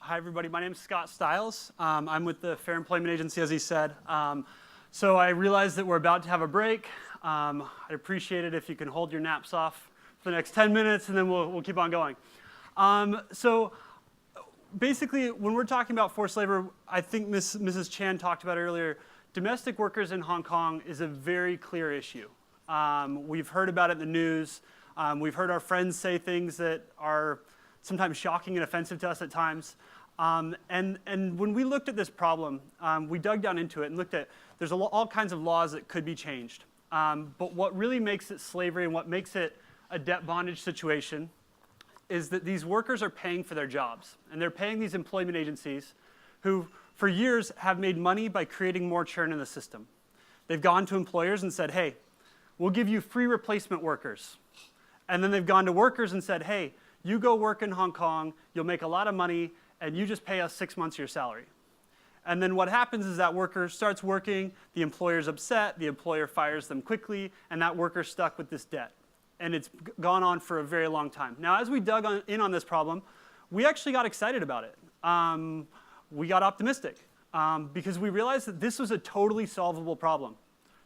Hi, everybody. My name is Scott Stiles. I'm with the Fair Employment Agency, as he said. So I realize that we're about to have a break. I'd appreciate it if you can hold your naps off for the next 10 minutes, and then we'll keep on going. So basically, when we're talking about forced labor, I think Mrs. Chan talked about earlier, domestic workers in Hong Kong is a very clear issue. We've heard about it in the news. We've heard our friends say things that are sometimes shocking and offensive to us at times. And when we looked at this problem, we dug down into it and looked at, there's all kinds of laws that could be changed. But what really makes it slavery and what makes it a debt bondage situation is that these workers are paying for their jobs. And they're paying these employment agencies who, for years, have made money by creating more churn in the system. They've gone to employers and said, hey, we'll give you free replacement workers. And then they've gone to workers and said, hey, you go work in Hong Kong, you'll make a lot of money, and you just pay us 6 months of your salary. And then what happens is that worker starts working, the employer's upset, the employer fires them quickly, and that worker's stuck with this debt. And it's gone on for a very long time. Now, as we dug in on this problem, we actually got excited about it. We got optimistic because we realized that this was a totally solvable problem.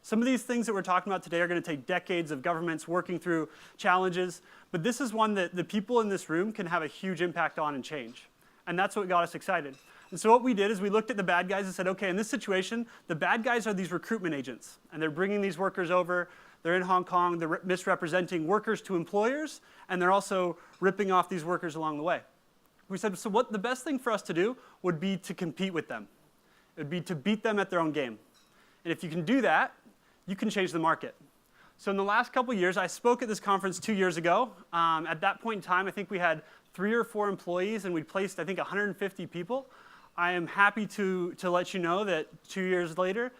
Some of these things that we're talking about today are going to take decades of governments working through challenges, but this is one that the people in this room can have a huge impact on and change. And that's what got us excited. And so what we did is we looked at the bad guys and said, okay, in this situation, the bad guys are these recruitment agents. And they're bringing these workers over. They're in Hong Kong. They're misrepresenting workers to employers. And they're also ripping off these workers along the way. We said, so what the best thing for us to do would be to compete with them. It would be to beat them at their own game. And if you can do that, you can change the market. So in the last couple of years, I spoke at this conference 2 years ago. At that point in time, I think we had 3 or 4 employees, and we'd placed, I think, 150 people. I am happy to let you know that 2 years later,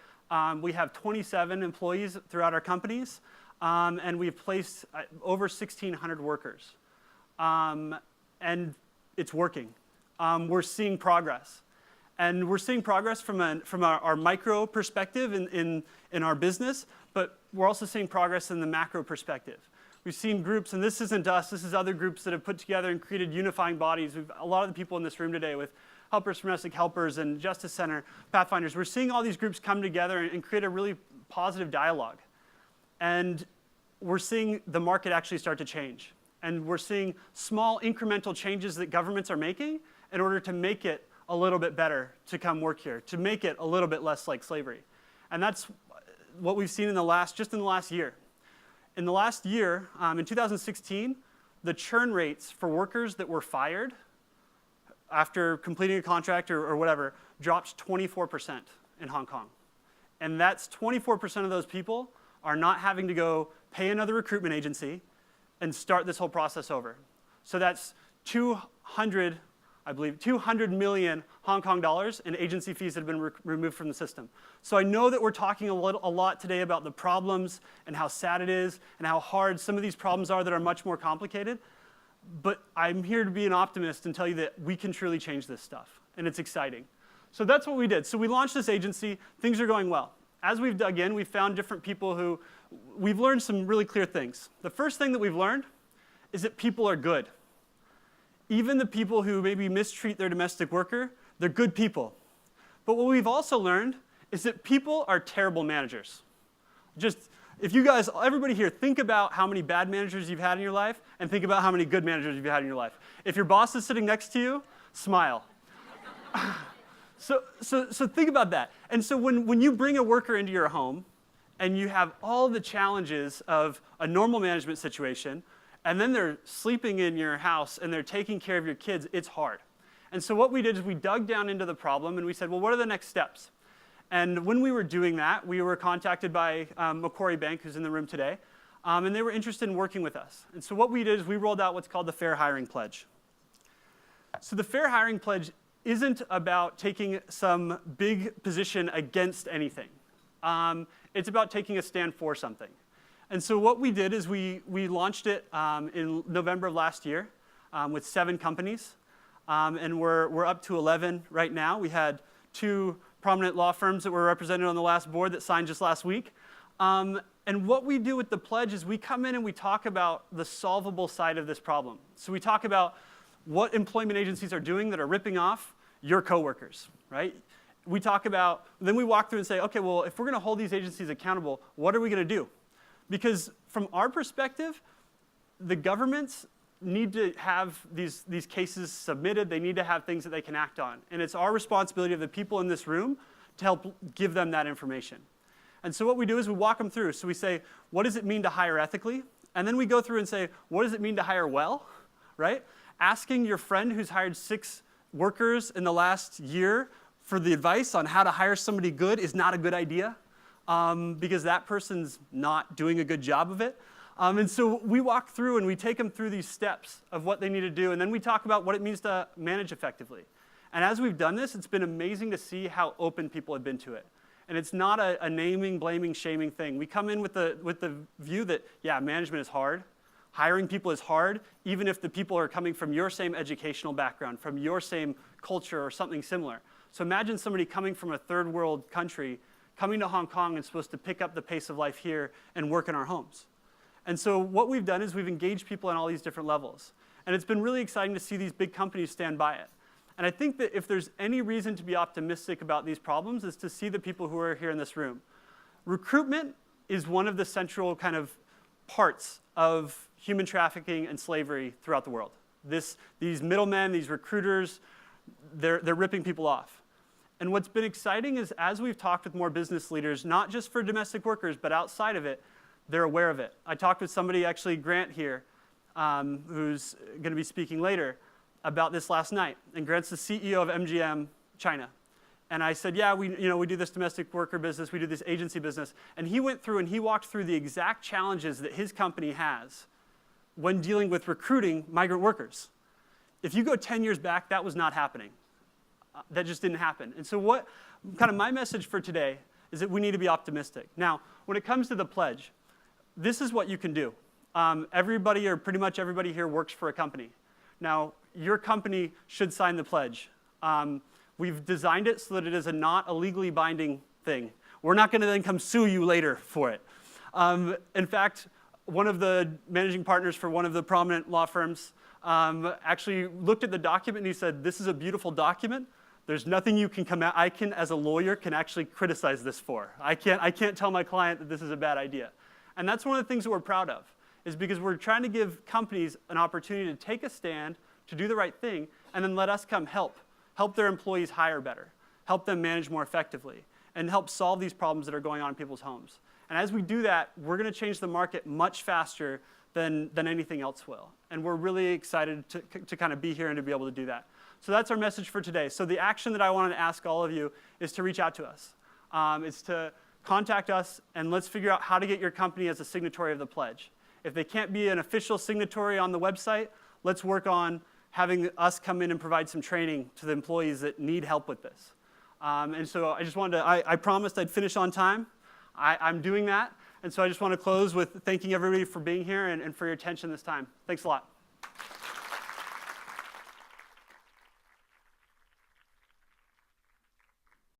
we have 27 employees throughout our companies, and we've placed over 1,600 workers. And it's working. We're seeing progress. And we're seeing progress from our micro perspective in our business, but we're also seeing progress in the macro perspective. We've seen groups, and this isn't us, this is other groups that have put together and created unifying bodies. A lot of the people in this room today with Helpers for Domestic Helpers and Justice Center, Pathfinders, we're seeing all these groups come together and create a really positive dialogue. And we're seeing the market actually start to change. And we're seeing small incremental changes that governments are making in order to make it a little bit better to come work here, to make it a little bit less like slavery. And that's what we've seen just in the last year. In the last year, in 2016, the churn rates for workers that were fired after completing a contract or whatever dropped 24% in Hong Kong. And that's 24% of those people are not having to go pay another recruitment agency and start this whole process over. So that's 200 million Hong Kong dollars in agency fees that have been removed from the system. So I know that we're talking a lot today about the problems and how sad it is and how hard some of these problems are that are much more complicated. But I'm here to be an optimist and tell you that we can truly change this stuff. And it's exciting. So that's what we did. So we launched this agency. Things are going well. As we've dug in, we've found different people who we've learned some really clear things. The first thing that we've learned is that people are good. Even the people who maybe mistreat their domestic worker, they're good people. But what we've also learned is that people are terrible managers. If you guys, everybody here, think about how many bad managers you've had in your life and think about how many good managers you've had in your life. If your boss is sitting next to you, smile. So think about that. And so when you bring a worker into your home and you have all the challenges of a normal management situation, and then they're sleeping in your house and they're taking care of your kids, it's hard. And so what we did is we dug down into the problem and we said, well, what are the next steps? And when we were doing that, we were contacted by Macquarie Bank, who's in the room today, and they were interested in working with us. And so what we did is we rolled out what's called the Fair Hiring Pledge. So the Fair Hiring Pledge isn't about taking some big position against anything. It's about taking a stand for something. And so what we did is we launched it in November of last year with 7 companies. And we're up to 11 right now. We had 2 prominent law firms that were represented on the last board that signed just last week. And what we do with the pledge is we come in and we talk about the solvable side of this problem. So we talk about what employment agencies are doing that are ripping off your coworkers, right? We talk about, then we walk through and say, okay, well, if we're going to hold these agencies accountable, what are we going to do? Because from our perspective, the governments need to have these cases submitted. They need to have things that they can act on. And it's our responsibility of the people in this room to help give them that information. And so what we do is we walk them through. So we say, what does it mean to hire ethically? And then we go through and say, what does it mean to hire well, right? Asking your friend who's hired 6 workers in the last year for the advice on how to hire somebody good is not a good idea because that person's not doing a good job of it. And so we walk through and we take them through these steps of what they need to do, and then we talk about what it means to manage effectively. And as we've done this, it's been amazing to see how open people have been to it. And it's not a naming, blaming, shaming thing. We come in with the view that, yeah, management is hard. Hiring people is hard, even if the people are coming from your same educational background, from your same culture or something similar. So imagine somebody coming from a third world country, coming to Hong Kong and supposed to pick up the pace of life here and work in our homes. And so what we've done is we've engaged people on all these different levels. And it's been really exciting to see these big companies stand by it. And I think that if there's any reason to be optimistic about these problems is to see the people who are here in this room. Recruitment is one of the central kind of parts of human trafficking and slavery throughout the world. These middlemen, these recruiters, they're ripping people off. And what's been exciting is as we've talked with more business leaders, not just for domestic workers, but outside of it, they're aware of it. I talked with somebody, actually Grant here, who's going to be speaking later, about this last night. And Grant's the CEO of MGM China. And I said, yeah, we do this domestic worker business, we do this agency business. And he went through and he walked through the exact challenges that his company has when dealing with recruiting migrant workers. If you go 10 years back, that was not happening. That just didn't happen. And so what kind of my message for today is that we need to be optimistic. Now, when it comes to the pledge, this is what you can do. Everybody, or pretty much everybody here, works for a company. Now, your company should sign the pledge. We've designed it so that it is not a legally binding thing. We're not going to then come sue you later for it. In fact, one of the managing partners for one of the prominent law firms actually looked at the document and he said, this is a beautiful document. There's nothing you can come out, I can, as a lawyer, can actually criticize this for. I can't tell my client that this is a bad idea. And that's one of the things that we're proud of, is because we're trying to give companies an opportunity to take a stand, to do the right thing, and then let us come help their employees hire better, help them manage more effectively, and help solve these problems that are going on in people's homes. And as we do that, we're going to change the market much faster than anything else will. And we're really excited to kind of be here and to be able to do that. So that's our message for today. So the action that I wanted to ask all of you is to reach out to us. It's to contact us, and let's figure out how to get your company as a signatory of the pledge. If they can't be an official signatory on the website, let's work on having us come in and provide some training to the employees that need help with this. And so I just wanted to, I promised I'd finish on time. I'm doing that. And so I just want to close with thanking everybody for being here and for your attention this time. Thanks a lot.